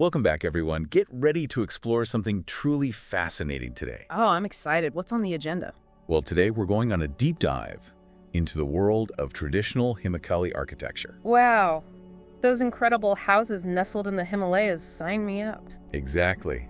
Welcome back, everyone. Get ready to explore something truly fascinating today. Oh, I'm excited. What's on the agenda? Well, today we're going on a deep dive into the world of traditional Himachali architecture. Wow. Those incredible houses nestled in the Himalayas sign me up. Exactly.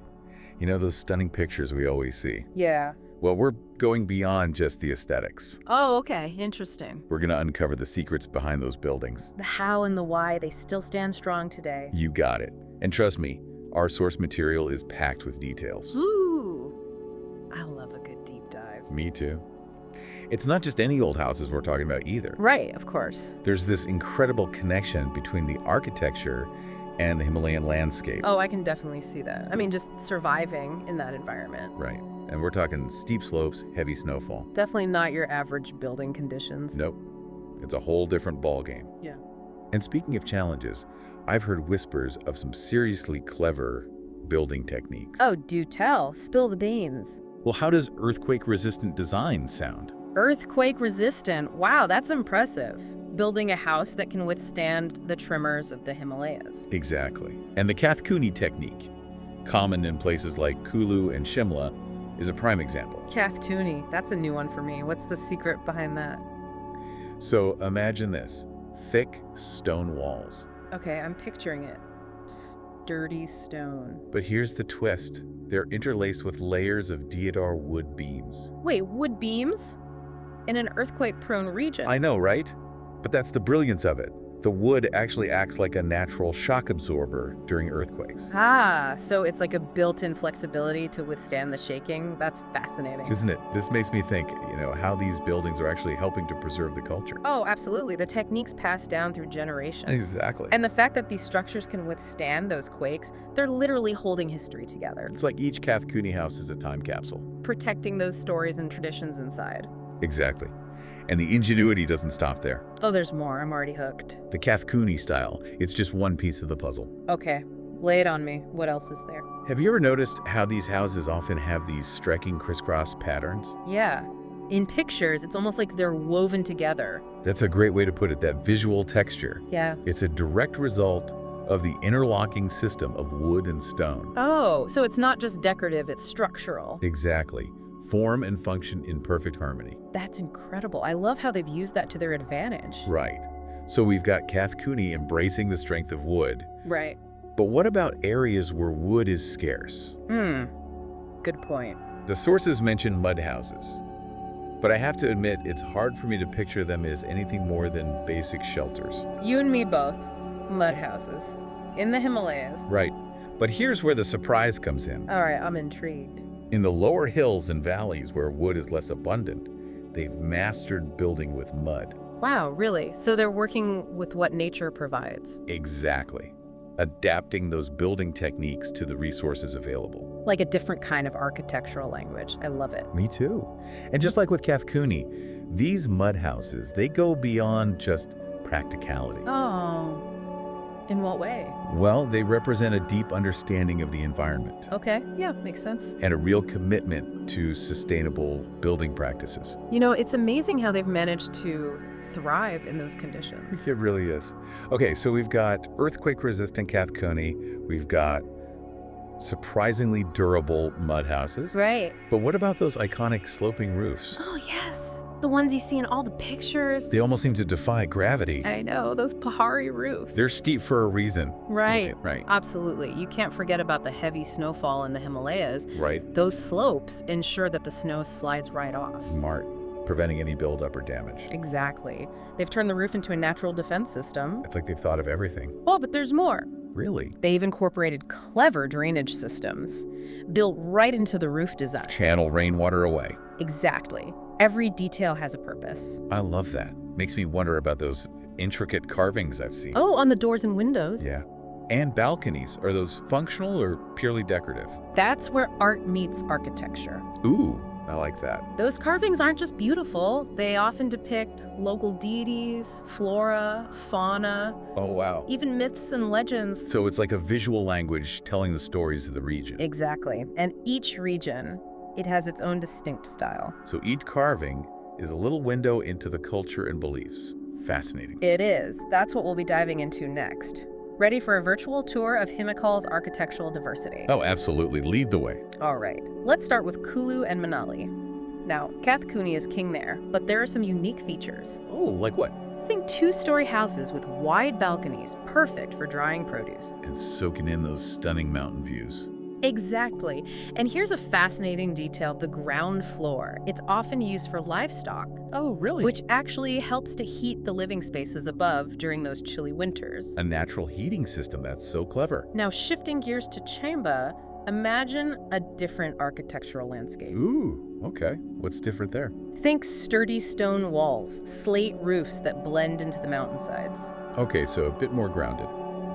You know those stunning pictures we always see? Yeah. Well, we're going beyond just the aesthetics. Oh, okay. Interesting. We're going to uncover the secrets behind those buildings. The how and the why, they still stand strong today. You got it. And trust me, our source material is packed with details. Ooh. I love a good deep dive. Me too. It's not just any old houses we're talking about either. Right, of course. There's this incredible connection between the architecture and the Himalayan landscape. Oh, I can definitely see that. I mean, just surviving in that environment. Right. And we're talking steep slopes, heavy snowfall. Definitely not your average building conditions. Nope. It's a whole different ballgame. Yeah. And speaking of challenges, I've heard whispers of some seriously clever building techniques. Oh, do tell. Spill the beans. Well, how does earthquake-resistant design sound? Earthquake resistant. Wow, that's impressive. Building a house that can withstand the tremors of the Himalayas. Exactly. And the Kath-Kuni technique, common in places like Kulu and Shimla, is a prime example. Kath-Kuni, that's a new one for me. What's the secret behind that? So imagine this, thick stone walls. Okay, I'm picturing it. Sturdy stone. But here's the twist. They're interlaced with layers of deodar wood beams. Wait, wood beams? In an earthquake-prone region? I know, right? But that's the brilliance of it. The wood actually acts like a natural shock absorber during earthquakes. Ah, so it's like a built-in flexibility to withstand the shaking? That's fascinating. Isn't it? This makes me think, how these buildings are actually helping to preserve the culture. Oh, absolutely. The techniques passed down through generations. Exactly. And the fact that these structures can withstand those quakes, they're literally holding history together. It's like each Kath-Kuni house is a time capsule. Protecting those stories and traditions inside. Exactly. And the ingenuity doesn't stop there. Oh, there's more. I'm already hooked. The Kath-Kuni style, it's just one piece of the puzzle. Okay, lay it on me. What else is there? Have you ever noticed how these houses often have these striking crisscross patterns? Yeah. In pictures, it's almost like they're woven together. That's a great way to put it, that visual texture. Yeah. It's a direct result of the interlocking system of wood and stone. Oh, so it's not just decorative, it's structural. Exactly. Form and function in perfect harmony. That's incredible. I love how they've used that to their advantage. Right. So we've got Kath-Kuni embracing the strength of wood. Right. But what about areas where wood is scarce? Good point. The sources mention mud houses. But I have to admit, it's hard for me to picture them as anything more than basic shelters. You and me both. Mud houses. In the Himalayas. Right. But here's where the surprise comes in. All right, I'm intrigued. In the lower hills and valleys where wood is less abundant, they've mastered building with mud. Wow, really? So they're working with what nature provides? Exactly. Adapting those building techniques to the resources available. Like a different kind of architectural language. I love it. Me too. And just like with Kath-Kuni, these mud houses, they go beyond just practicality. Oh. In what way? Well, they represent a deep understanding of the environment. Okay, yeah, makes sense. And a real commitment to sustainable building practices. It's amazing how they've managed to thrive in those conditions. It really is. Okay, so we've got earthquake-resistant Kath-Kuni, we've got surprisingly durable mud houses. Right. But what about those iconic sloping roofs? Oh, yes. The ones you see in all the pictures. They almost seem to defy gravity. I know, those Pahari roofs. They're steep for a reason. Right. Right. Absolutely. You can't forget about the heavy snowfall in the Himalayas. Right. Those slopes ensure that the snow slides right off. Smart. Preventing any buildup or damage. Exactly. They've turned the roof into a natural defense system. It's like they've thought of everything. Oh, but there's more. Really? They've incorporated clever drainage systems built right into the roof design. Channel rainwater away. Exactly. Every detail has a purpose. I love that. Makes me wonder about those intricate carvings I've seen. Oh, on the doors and windows. Yeah. And balconies. Are those functional or purely decorative? That's where art meets architecture. Ooh, I like that. Those carvings aren't just beautiful. They often depict local deities, flora, fauna, Oh, wow. even myths and legends. So it's like a visual language telling the stories of the region. Exactly. And each region, it has its own distinct style. So each carving is a little window into the culture and beliefs. Fascinating. It is. That's what we'll be diving into next. Ready for a virtual tour of Himachal's architectural diversity? Oh, absolutely. Lead the way. All right, let's start with Kulu and Manali. Now, Kath-Kuni is king there, but there are some unique features. Oh, like what? Think two-story houses with wide balconies, perfect for drying produce. And soaking in those stunning mountain views. Exactly. And here's a fascinating detail, the ground floor. It's often used for livestock. Oh, really? Which actually helps to heat the living spaces above during those chilly winters. A natural heating system. That's so clever. Now, shifting gears to Chamba, imagine a different architectural landscape. Ooh, okay. What's different there? Think sturdy stone walls, slate roofs that blend into the mountainsides. Okay, so a bit more grounded,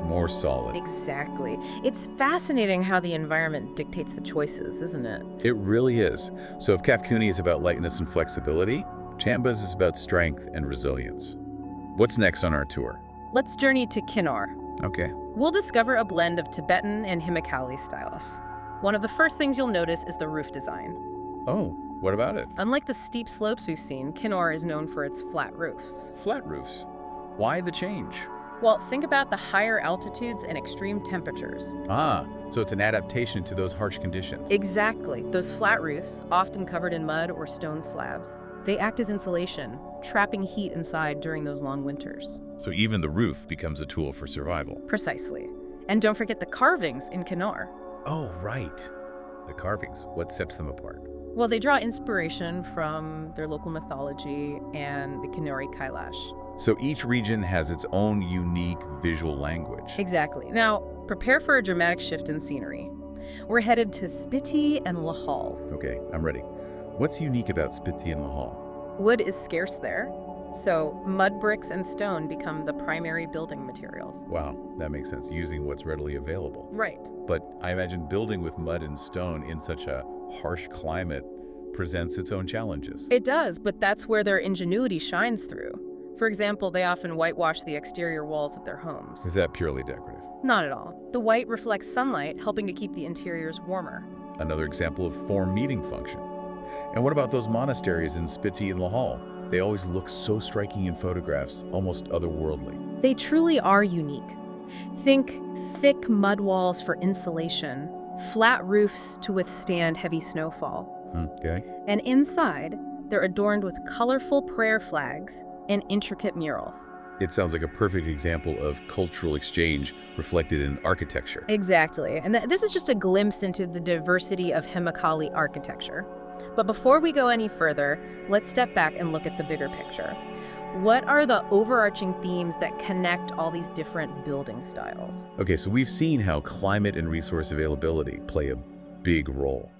more solid. Exactly. It's fascinating how the environment dictates the choices, isn't it? It really is. So if Kath-Kuni is about lightness and flexibility, Chamba's is about strength and resilience. What's next on our tour? Let's journey to Kinnaur. Okay. We'll discover a blend of Tibetan and Himachali styles. One of the first things you'll notice is the roof design. Oh, what about it? Unlike the steep slopes we've seen, Kinnaur is known for its flat roofs. Flat roofs. Why the change? Well, think about the higher altitudes and extreme temperatures. Ah, so it's an adaptation to those harsh conditions. Exactly. Those flat roofs, often covered in mud or stone slabs, they act as insulation, trapping heat inside during those long winters. So even the roof becomes a tool for survival. Precisely. And don't forget the carvings in Kinnaur. Oh, right. The carvings. What sets them apart? Well, they draw inspiration from their local mythology and the Kinnauri Kailash. So each region has its own unique visual language. Exactly. Now, prepare for a dramatic shift in scenery. We're headed to Spiti and Lahal. Okay, I'm ready. What's unique about Spiti and Lahal? Wood is scarce there, so mud bricks and stone become the primary building materials. Wow, that makes sense, using what's readily available. Right. But I imagine building with mud and stone in such a harsh climate presents its own challenges. It does, but that's where their ingenuity shines through. For example, they often whitewash the exterior walls of their homes. Is that purely decorative? Not at all. The white reflects sunlight, helping to keep the interiors warmer. Another example of form meeting function. And what about those monasteries in Spiti and Lahal? They always look so striking in photographs, almost otherworldly. They truly are unique. Think thick mud walls for insulation, flat roofs to withstand heavy snowfall. Okay. And inside, they're adorned with colorful prayer flags and intricate murals. It sounds like a perfect example of cultural exchange reflected in architecture. Exactly. And this is just a glimpse into the diversity of Himachali architecture. But before we go any further, let's step back and look at the bigger picture. What are the overarching themes that connect all these different building styles? Okay, so we've seen how climate and resource availability play a big role.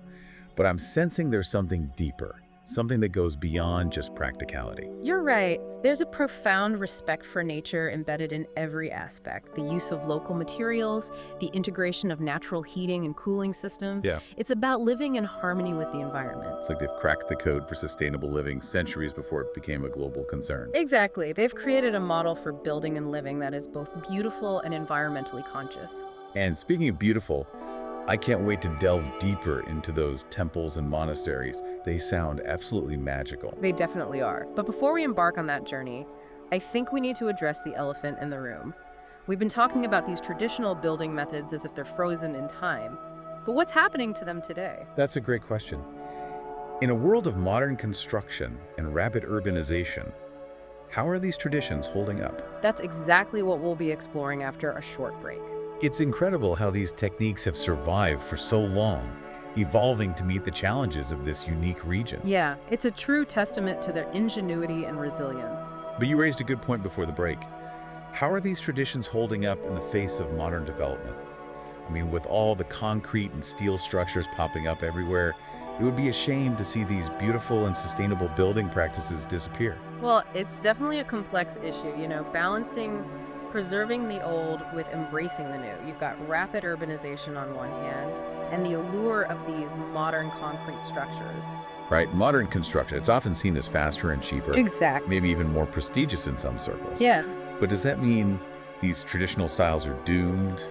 But I'm sensing there's something deeper, something that goes beyond just practicality. You're right. There's a profound respect for nature embedded in every aspect. The use of local materials, the integration of natural heating and cooling systems. Yeah. It's about living in harmony with the environment. It's like they've cracked the code for sustainable living centuries before it became a global concern. Exactly. They've created a model for building and living that is both beautiful and environmentally conscious. And speaking of beautiful, I can't wait to delve deeper into those temples and monasteries. They sound absolutely magical. They definitely are. But before we embark on that journey, I think we need to address the elephant in the room. We've been talking about these traditional building methods as if they're frozen in time. But what's happening to them today? That's a great question. In a world of modern construction and rapid urbanization, how are these traditions holding up? That's exactly what we'll be exploring after a short break. It's incredible how these techniques have survived for so long, evolving to meet the challenges of this unique region. Yeah, it's a true testament to their ingenuity and resilience. But you raised a good point before the break. How are these traditions holding up in the face of modern development? I mean, with all the concrete and steel structures popping up everywhere, it would be a shame to see these beautiful and sustainable building practices disappear. Well, it's definitely a complex issue, balancing preserving the old with embracing the new. You've got rapid urbanization on one hand, and the allure of these modern concrete structures. Right, modern construction, it's often seen as faster and cheaper. Exactly. Maybe even more prestigious in some circles. Yeah. But does that mean these traditional styles are doomed?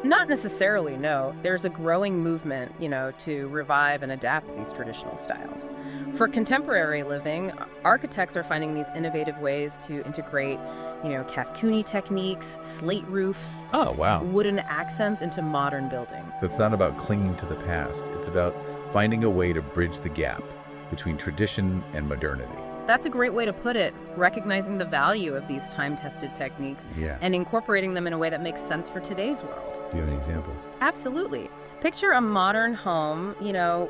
Not necessarily, no. There's a growing movement, to revive and adapt these traditional styles. For contemporary living, architects are finding these innovative ways to integrate, Kath-Kuni techniques, slate roofs, Oh, wow. wooden accents into modern buildings. So it's not about clinging to the past. It's about finding a way to bridge the gap between tradition and modernity. That's a great way to put it, recognizing the value of these time-tested techniques Yeah. and incorporating them in a way that makes sense for today's world. Do you have any examples? Absolutely. Picture a modern home,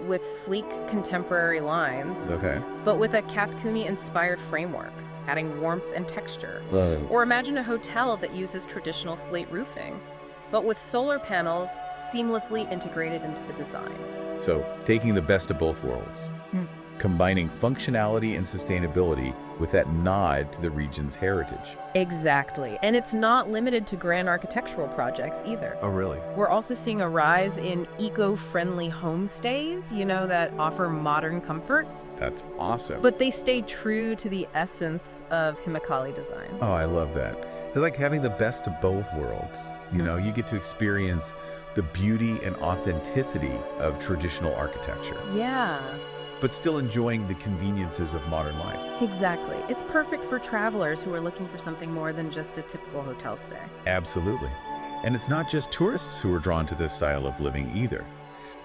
with sleek contemporary lines, Okay. but with a Kath-Kuni-inspired framework, adding warmth and texture. Love it. Or imagine a hotel that uses traditional slate roofing, but with solar panels seamlessly integrated into the design. So, taking the best of both worlds, combining functionality and sustainability with that nod to the region's heritage. Exactly. And it's not limited to grand architectural projects either. Oh, really? We're also seeing a rise in eco-friendly homestays, that offer modern comforts, That's awesome. but they stay true to the essence of Himachali design. Oh, I love that. It's like having the best of both worlds. You get to experience the beauty and authenticity of traditional architecture, Yeah, but still enjoying the conveniences of modern life. exactly. It's perfect for travelers who are looking for something more than just a typical hotel stay. Absolutely. And it's not just tourists who are drawn to this style of living either.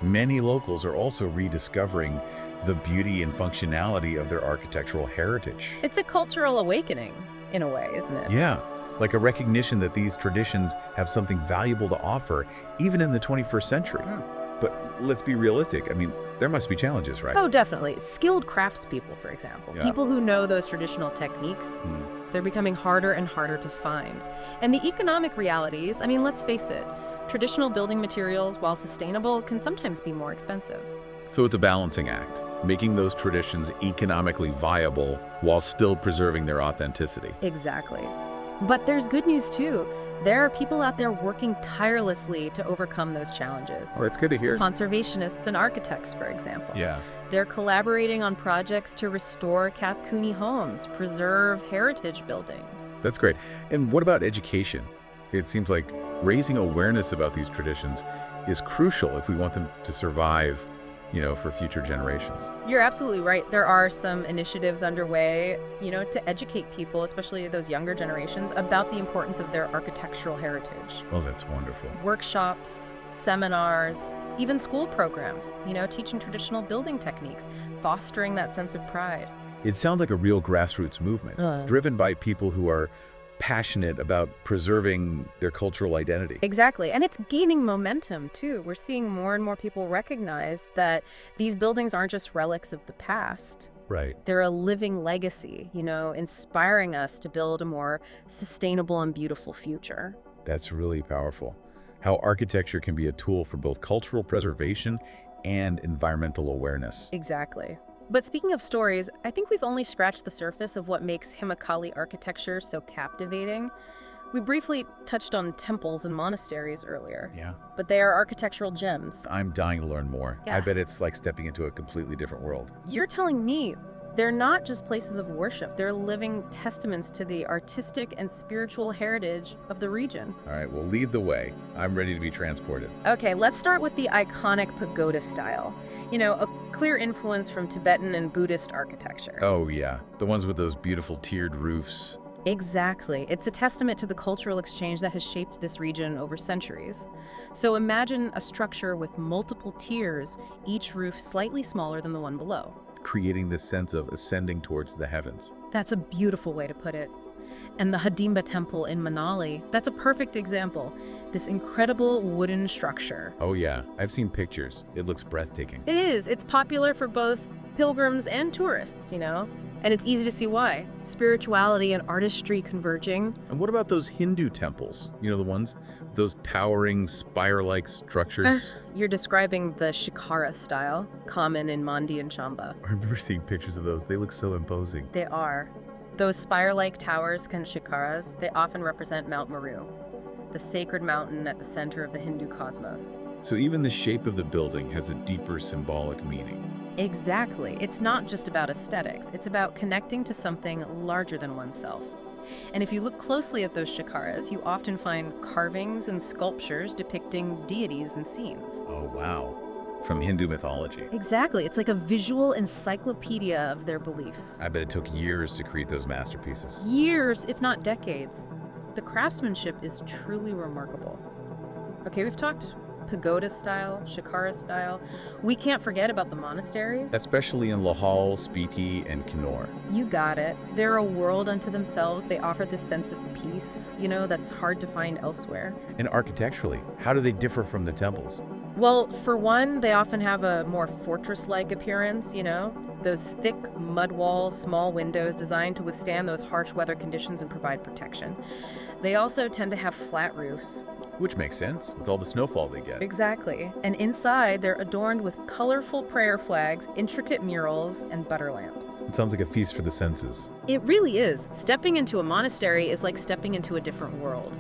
Many locals are also rediscovering the beauty and functionality of their architectural heritage. It's a cultural awakening, in a way, isn't it? Yeah, like a recognition that these traditions have something valuable to offer, even in the 21st century. But let's be realistic. I mean, there must be challenges, right? Oh, definitely. Skilled craftspeople, for example. Yeah. People who know those traditional techniques, they're becoming harder and harder to find. And the economic realities, let's face it, traditional building materials, while sustainable, can sometimes be more expensive. So it's a balancing act, making those traditions economically viable while still preserving their authenticity. Exactly. But there's good news, too. There are people out there working tirelessly to overcome those challenges. Oh, that's good to hear. Conservationists and architects, for example. Yeah. They're collaborating on projects to restore Kath-Kuni homes, preserve heritage buildings. That's great. And what about education? It seems like raising awareness about these traditions is crucial if we want them to survive, for future generations. You're absolutely right. There are some initiatives underway, to educate people, especially those younger generations, about the importance of their architectural heritage. Oh, that's wonderful. Workshops, seminars, even school programs, teaching traditional building techniques, fostering that sense of pride. It sounds like a real grassroots movement, driven by people who are passionate about preserving their cultural identity. Exactly. And it's gaining momentum, too. We're seeing more and more people recognize that these buildings aren't just relics of the past. Right. They're a living legacy, inspiring us to build a more sustainable and beautiful future. That's really powerful. How architecture can be a tool for both cultural preservation and environmental awareness. Exactly. But speaking of stories, I think we've only scratched the surface of what makes Himachali architecture so captivating. We briefly touched on temples and monasteries earlier. Yeah. But they are architectural gems. I'm dying to learn more. Yeah. I bet it's like stepping into a completely different world. You're telling me they're not just places of worship. They're living testaments to the artistic and spiritual heritage of the region. All right, well, lead the way. I'm ready to be transported. Okay, let's start with the iconic pagoda style. A clear influence from Tibetan and Buddhist architecture. Oh, yeah. The ones with those beautiful tiered roofs. Exactly. It's a testament to the cultural exchange that has shaped this region over centuries. So imagine a structure with multiple tiers, each roof slightly smaller than the one below. Creating this sense of ascending towards the heavens. That's a beautiful way to put it. And the Hidimba Temple in Manali, that's a perfect example. This incredible wooden structure. Oh, yeah. I've seen pictures. It looks breathtaking. It is. It's popular for both pilgrims and tourists, And it's easy to see why. Spirituality and artistry converging. And what about those Hindu temples? The ones, those towering spire-like structures? You're describing the Shikara style, common in Mandi and Chamba. I remember seeing pictures of those. They look so imposing. They are. Those spire-like towers, called Shikaras, they often represent Mount Meru, the sacred mountain at the center of the Hindu cosmos. So even the shape of the building has a deeper symbolic meaning. Exactly. It's not just about aesthetics. It's about connecting to something larger than oneself. And if you look closely at those shikaras, you often find carvings and sculptures depicting deities and scenes. Oh, wow. From Hindu mythology. Exactly. It's like a visual encyclopedia of their beliefs. I bet it took years to create those masterpieces. Years, if not decades. The craftsmanship is truly remarkable. Okay, we've talked pagoda style, shikara style. We can't forget about the monasteries. Especially in Lahal, Spiti, and Kinnaur. You got it. They're a world unto themselves. They offer this sense of peace, that's hard to find elsewhere. And architecturally, how do they differ from the temples? Well, for one, they often have a more fortress-like appearance, those thick mud walls, small windows designed to withstand those harsh weather conditions and provide protection. They also tend to have flat roofs. Which makes sense, with all the snowfall they get. Exactly. And inside, they're adorned with colorful prayer flags, intricate murals, and butter lamps. It sounds like a feast for the senses. It really is. Stepping into a monastery is like stepping into a different world.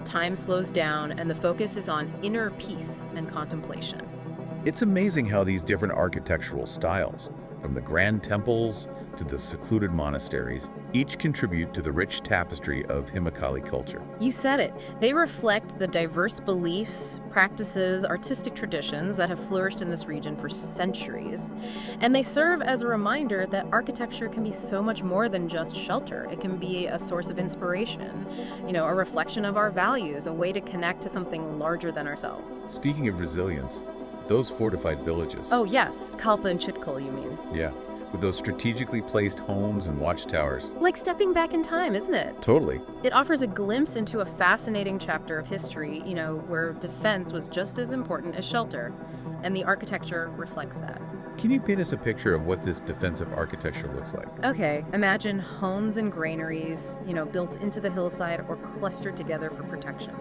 Time slows down, and the focus is on inner peace and contemplation. It's amazing how these different architectural styles, from the grand temples to the secluded monasteries, each contribute to the rich tapestry of Himachali culture. You said it. They reflect the diverse beliefs, practices, artistic traditions that have flourished in this region for centuries. And they serve as a reminder that architecture can be so much more than just shelter. It can be a source of inspiration, a reflection of our values, a way to connect to something larger than ourselves. Speaking of resilience, those fortified villages. Oh yes, Kalpa and Chitkul, you mean? Yeah, with those strategically placed homes and watchtowers. Like stepping back in time, isn't it? Totally. It offers a glimpse into a fascinating chapter of history, where defense was just as important as shelter, and the architecture reflects that. Can you paint us a picture of what this defensive architecture looks like? Okay, imagine homes and granaries, built into the hillside or clustered together for protection.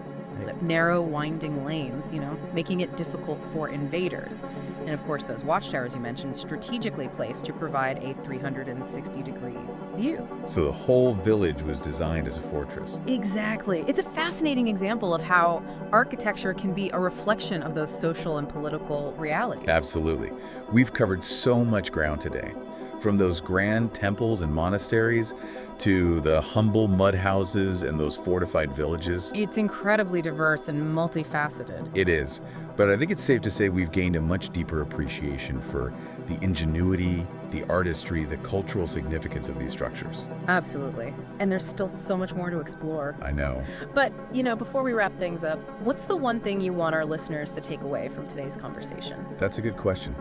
Narrow, winding lanes, making it difficult for invaders. And of course, those watchtowers you mentioned, strategically placed to provide a 360-degree view. So the whole village was designed as a fortress. Exactly. It's a fascinating example of how architecture can be a reflection of those social and political realities. Absolutely. We've covered so much ground today. From those grand temples and monasteries to the humble mud houses and those fortified villages. It's incredibly diverse and multifaceted. It is, but I think it's safe to say we've gained a much deeper appreciation for the ingenuity, the artistry, the cultural significance of these structures. Absolutely. And there's still so much more to explore. I know. But, before we wrap things up, what's the one thing you want our listeners to take away from today's conversation? That's a good question.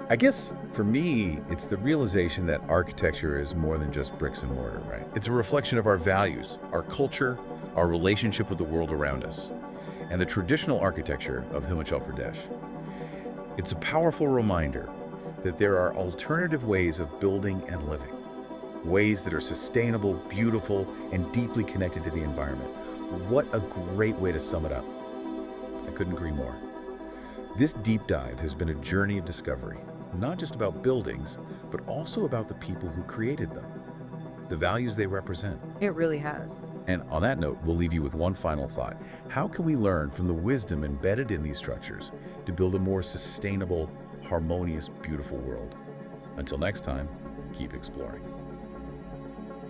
I guess, for me, it's the realization that architecture is more than just bricks and mortar, right? It's a reflection of our values, our culture, our relationship with the world around us, and the traditional architecture of Himachal Pradesh. It's a powerful reminder that there are alternative ways of building and living, ways that are sustainable, beautiful, and deeply connected to the environment. What a great way to sum it up. I couldn't agree more. This deep dive has been a journey of discovery, not just about buildings, but also about the people who created them, the values they represent. It really has. And on that note, we'll leave you with one final thought. How can we learn from the wisdom embedded in these structures to build a more sustainable, harmonious, beautiful world? Until next time, keep exploring.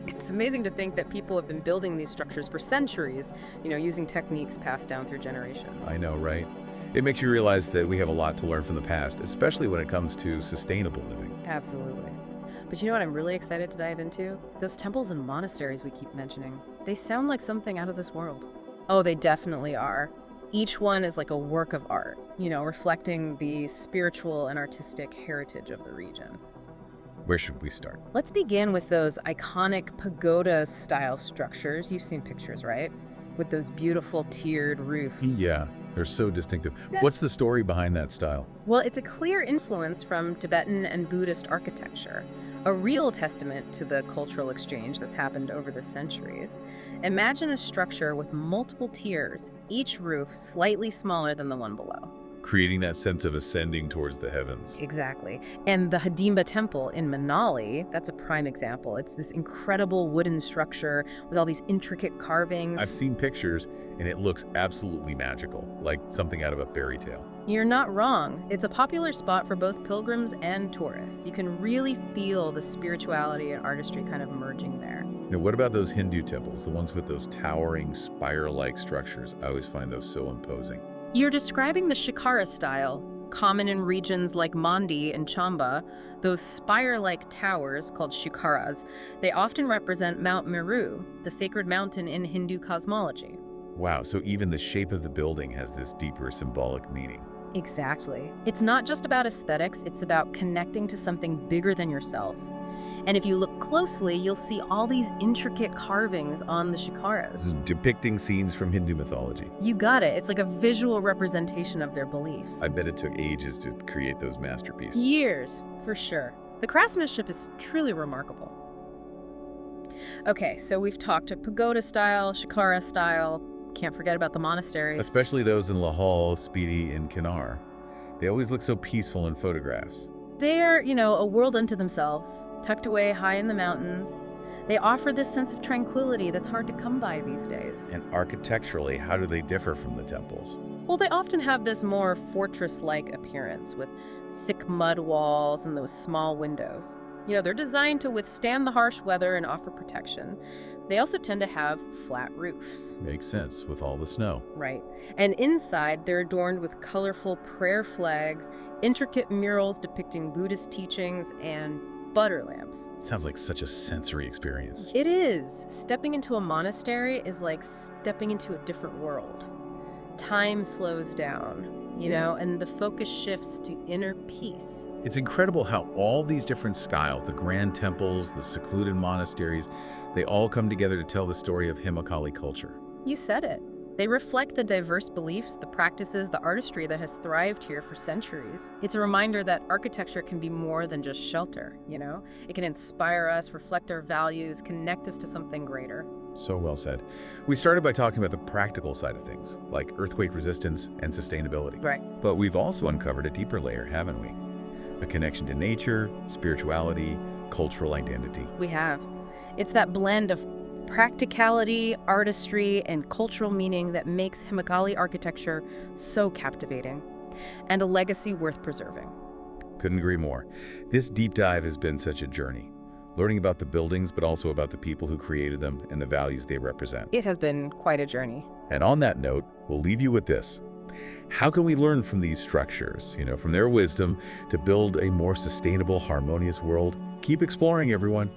It's amazing to think that people have been building these structures for centuries, using techniques passed down through generations. I know, right? It makes you realize that we have a lot to learn from the past, especially when it comes to sustainable living. Absolutely. But you know what I'm really excited to dive into? Those temples and monasteries we keep mentioning. They sound like something out of this world. Oh, they definitely are. Each one is like a work of art, reflecting the spiritual and artistic heritage of the region. Where should we start? Let's begin with those iconic pagoda-style structures. You've seen pictures, right? With those beautiful tiered roofs. Yeah. They're so distinctive. What's the story behind that style? Well, it's a clear influence from Tibetan and Buddhist architecture, a real testament to the cultural exchange that's happened over the centuries. Imagine a structure with multiple tiers, each roof slightly smaller than the one below. Creating that sense of ascending towards the heavens. Exactly. And the Hidimba Temple in Manali, that's a prime example. It's this incredible wooden structure with all these intricate carvings. I've seen pictures, and it looks absolutely magical, like something out of a fairy tale. You're not wrong. It's a popular spot for both pilgrims and tourists. You can really feel the spirituality and artistry kind of merging there. Now, what about those Hindu temples, the ones with those towering spire-like structures? I always find those so imposing. You're describing the Shikara style, common in regions like Mandi and Chamba. Those spire-like towers, called shikaras, they often represent Mount Meru, the sacred mountain in Hindu cosmology. Wow, so even the shape of the building has this deeper symbolic meaning. Exactly. It's not just about aesthetics, it's about connecting to something bigger than yourself. And if you look closely, you'll see all these intricate carvings on the This is shikaras. depicting scenes from Hindu mythology. You got it. It's like a visual representation of their beliefs. I bet it took ages to create those masterpieces. Years, for sure. The craftsmanship is truly remarkable. Okay, so we've talked to pagoda style, shikara style. Can't forget about the monasteries. Especially those in Lahore, Spiti, and Kinnar. They always look so peaceful in photographs. They're, a world unto themselves, tucked away high in the mountains. They offer this sense of tranquility that's hard to come by these days. And architecturally, how do they differ from the temples? Well, they often have this more fortress-like appearance with thick mud walls and those small windows. They're designed to withstand the harsh weather and offer protection. They also tend to have flat roofs. Makes sense with all the snow. Right. And inside, they're adorned with colorful prayer flags, intricate murals depicting Buddhist teachings, and butter lamps. Sounds like such a sensory experience. It is. Stepping into a monastery is like stepping into a different world. Time slows down, and the focus shifts to inner peace. It's incredible how all these different styles, the grand temples, the secluded monasteries, they all come together to tell the story of Himachali culture. You said it. They reflect the diverse beliefs, the practices, the artistry that has thrived here for centuries. It's a reminder that architecture can be more than just shelter, It can inspire us, reflect our values, connect us to something greater. So well said. We started by talking about the practical side of things, like earthquake resistance and sustainability. Right. But we've also uncovered a deeper layer, haven't we? A connection to nature, spirituality, cultural identity. We have. It's that blend of practicality, artistry, and cultural meaning that makes Himachali architecture so captivating, and a legacy worth preserving. Couldn't agree more. This deep dive has been such a journey, learning about the buildings, but also about the people who created them and the values they represent. It has been quite a journey. And on that note, we'll leave you with this. How can we learn from these structures, from their wisdom to build a more sustainable, harmonious world? Keep exploring, everyone.